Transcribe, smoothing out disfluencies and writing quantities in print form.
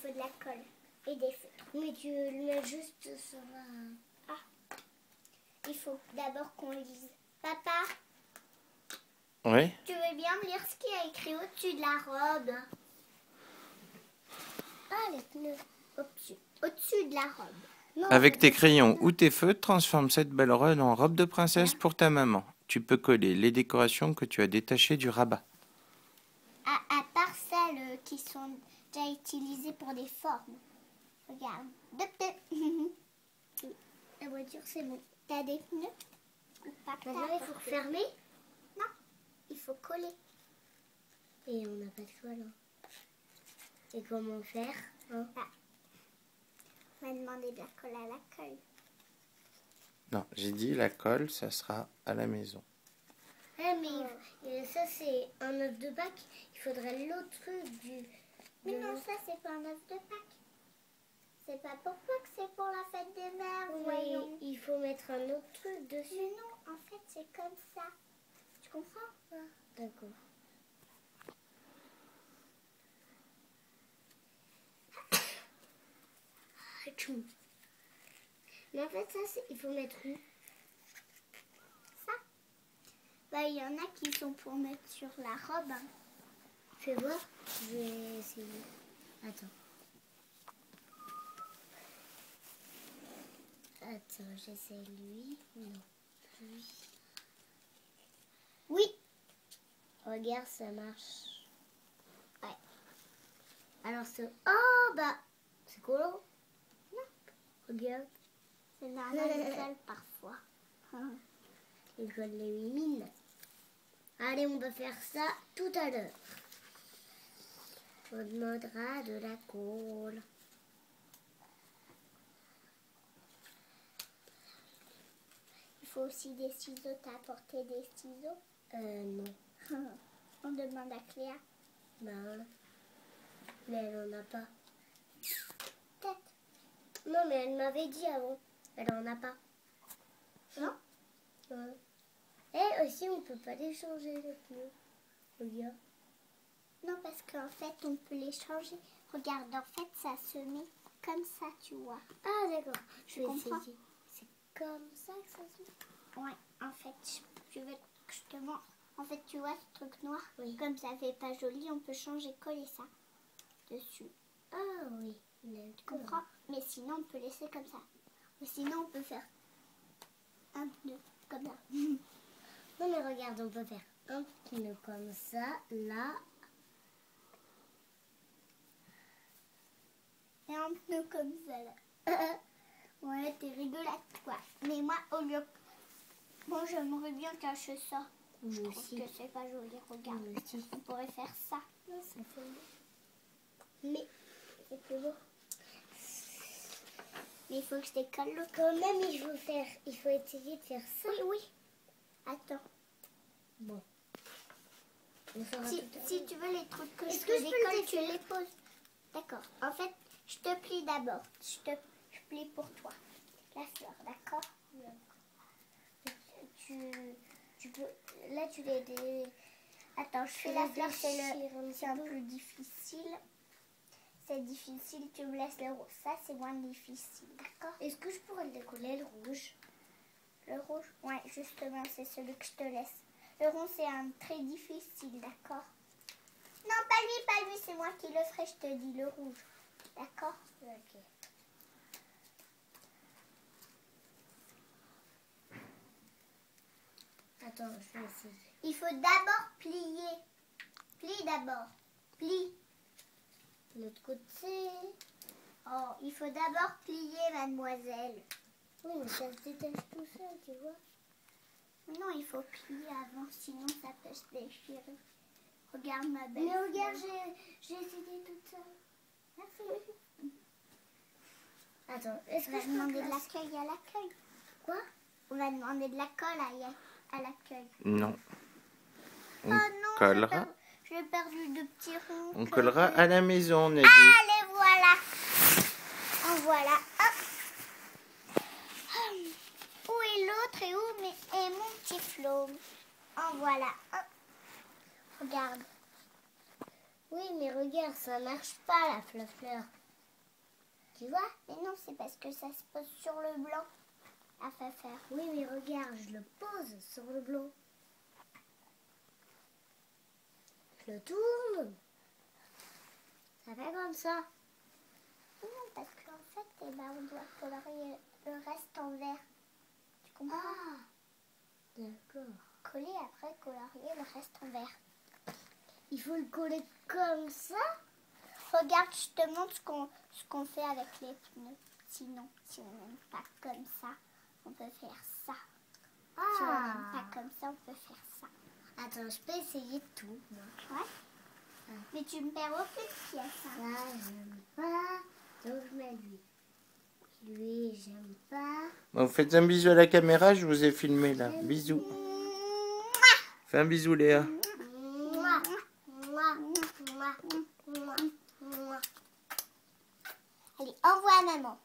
faut de la colle et des feutres. Mais tu le mets juste sur la... Ah, il faut d'abord qu'on lise. Papa, Oui. tu veux bien me lire ce qu'il y a écrit au-dessus de la robe? Ah, les pneus. Au-dessus de la robe. Non, Avec tes crayons ou tes feutres, transforme cette belle robe en robe de princesse pour ta maman. Tu peux coller les décorations que tu as détachées du rabat. À part celles qui sont déjà utilisées pour des formes. Regarde. La voiture, c'est bon. T'as des pneus? Ou pas que Maintenant, t'as il faut refermer. Non, il faut coller. Et on n'a pas de colle. Hein. Et comment faire hein? On va demander de la colle à l'accueil. Non, j'ai dit la colle, ça sera à la maison. Ah, mais ça, c'est un œuf de Pâques. Il faudrait l'autre truc du... Mais non, ça, c'est pas un œuf de Pâques. C'est pas pour Pâques, c'est pour la fête des mères, voyons. Il faut mettre un autre truc dessus. Mais non, en fait, c'est comme ça. Tu comprends? D'accord. Mais en fait, ça, il faut mettre où? Ça? Bah, il y en a qui sont pour mettre sur la robe. Hein. Fais voir. Je vais essayer. Attends. Attends, j'essaie lui. Non. Lui. Oui. Regarde, ça marche. Ouais. Alors, c'est... Oh, bah... C'est cool. Non. Regarde. C'est normal, l'école, parfois. L'école les mimines. Allez, on va faire ça tout à l'heure. On demandera de la colle. Il faut aussi des ciseaux. T'as apporté des ciseaux? Non. On demande à Cléa. Ben, mais elle en a pas. Peut-être. Non, mais elle m'avait dit avant. Elle en a pas. Non? Ouais. Et aussi, on peut pas les changer les pneus. Regarde. Non, parce qu'en fait, on peut les changer. Regarde, en fait, ça se met comme ça, tu vois. Ah, d'accord. Je vais comprends? essayer. C'est comme ça que ça se fait. Ouais, en fait, tu veux que je te montre. En fait, tu vois ce truc noir? Oui. Comme ça fait pas joli, on peut changer, coller ça dessus. Ah oui. Tu comprends? Mais sinon, on peut laisser comme ça. Ou sinon, on peut faire un pneu comme ça. Non, mais regarde, on peut faire un pneu comme ça, là. Et un pneu comme ça, là. Ouais, t'es rigolote, quoi. Mais moi, au lieu... Bon, j'aimerais bien cacher ça. Je trouve aussi. que c'est pas joli. Regarde, Moi aussi. on pourrait faire ça. Non, ça fait beau. Mais c'est plus beau. Mais il faut que je décolle l'autre. Quand même, il faut essayer de faire ça. Oui, oui. Attends. Bon. On fera Si, tout à si l'heure. tu veux les trucs que Est-ce je que te je peux le décolle, tu défaire? les poses. D'accord. En fait, je te plie d'abord. Je plie pour toi. La fleur, d'accord? Tu peux... Là, tu les... Attends, je fais Tu la les fleur, déchires un c'est un peu. peu difficile. C'est difficile, tu me laisses le rose. Ça, c'est moins difficile, d'accord? Est-ce que je pourrais le décoller, le rouge? Le rouge? Ouais, justement, c'est celui que je te laisse. Le rond, c'est un très difficile, d'accord? Non, pas lui, c'est moi qui le ferai, je te dis le rouge. D'accord? Ok. Attends, je vais essayer. Il faut d'abord plier. Plie d'abord. Plie. L'autre côté... Oh, il faut d'abord plier, mademoiselle. Oui, mais ça se détache tout seul, tu vois. Non, il faut plier avant, sinon ça peut se déchirer. Regarde ma belle. Mais regarde, fleur. j'ai essayé toute seule. Merci. Attends, est-ce On que va je peux demander de placer... l'accueil à l'accueil. Quoi? On va demander de la colle à l'accueil. Non. On Oh non, collera. j'ai perdu de petits ronds. On collera à la maison, on a dit. Allez, voilà. En voilà. Hop. Où est l'autre et où est mon petit Flo? En voilà. Hop. Regarde. Oui, mais regarde, ça marche pas, la fleur. Tu vois? Mais non, c'est parce que ça se pose sur le blanc à faire. Oui, mais regarde, je le pose sur le blanc. Je le tourne. Ça fait comme ça. Non, parce qu'en fait, eh ben, on doit colorier le reste en vert. Tu comprends? Ah, d'accord. Coller après, colorier le reste en vert. Il faut le coller comme ça? Regarde, je te montre ce qu'on fait avec les pneus. Sinon, si on n'aime pas comme ça, on peut faire ça. Si on n'aime pas comme ça, on peut faire ça. Attends, je peux essayer tout. Moi. Ouais. Mais tu me perds aucune pièce. Hein. Ça, j'aime pas. Donc, je mets lui. Lui, j'aime pas. Bon, faites un bisou à la caméra, je vous ai filmé là. Bisous. Fais un bisou Léa. Mouah, mouah, mouah, mouah, mouah. Allez, au revoir maman.